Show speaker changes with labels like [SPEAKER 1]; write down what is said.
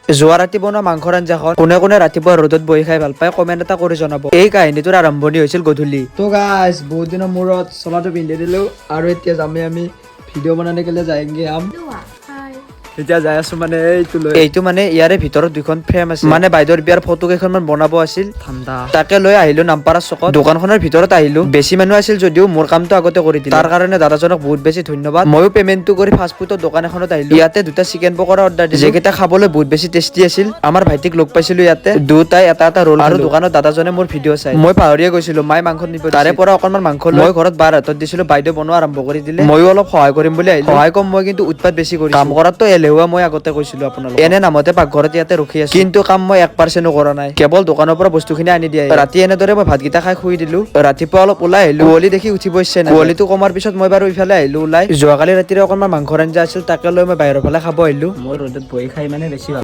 [SPEAKER 1] যোৱা ৰাতি বনোৱা মাংসৰ আঞ্জাখন কোনে কোনে ৰাতিপুৱা ৰ'দত বহি খাই ভাল পায় কমেণ্ট এটা কৰি জনাব। এই কাহিনীটোৰ আৰম্ভণি হৈছিল গধূলি। তো গাইস বহুত দিনৰ মূৰত চোলাটো পিন্ধি দিলো আৰু এতিয়া যামে আমি ভিডিঅ' বনানে কেলে যায়গে আম এতিয়া যাই আছো মানে এইটো মানে ইয়াৰে ভিতৰত দুখন ফ্ৰেম আছে মানে বাইদেউৰ বিয়াৰ ফটো কেইখনমান বনাব আছিল ঠাণ্ডা তাকে লৈ আহিলো নামপাৰা চকত দোকানখনৰ ভিতৰত আহিলো বেছি মানুহ আছিল যদিও মোৰ কামটো আগতে কৰি দিলে তাৰ কাৰণে দাদাজনক বহুত বেছি ধন্যবাদ ময়ো পেমেন্টটো কৰি ফাষ্ট ফুডৰ দোকান এখনত আহিলো ইয়াতে দুটা চিকেন পকৰা অৰ্ডাৰ দিলো যেকেইটা খাবলৈ বহুত বেছি টেষ্টি আছিল আমাৰ ভাইটিক লগ পাইছিলো ইয়াতে দুটাই এটা ৰোল আৰু দোকানত দাদাজনে মোৰ ভিডিঅ' চাই মই পাহৰিয়ে গৈছিলো মাই মাংস নিব তাৰে পৰা অকনমান মাংস মই ঘৰত বাৰ হাতত দিছিলো বাইদেউ বনোৱা আৰম্ভ কৰি দিলে ময়ো অলপ সহায় কৰিম বুলি আহিলো সহায় কম মই কিন্তু উৎপাত বেছি কৰিছো কাম কৰাতো এলেহুৱা মই আগতে কৈছিলো আপোনালোক এনে নামতে পাকঘৰত ইয়াতে ৰখি আছো কিন্তু কাম মই 1% কৰা নাই কেৱল দোকানৰ পৰা বস্তুখিনি আনি দিয়া ৰাতি এনেদৰে মই ভাতকেইটা খাই শুই দিলো ৰাতিপুৱা অলপ ওলাই আহিলো কুঁৱলী দেখি উঠিব ইচ্ছা নাই কুঁৱলীটো কমাৰ পিছত মই বাৰু ইফালে আহিলো ওলাই যোৱাকালি ৰাতিৰে অকনমান মাংসৰ আঞ্জা আছিল তাকে লৈ মই বাহিৰৰ ফালে খাব আহিলো মই ৰ'দত বহি খাই মানে বেছি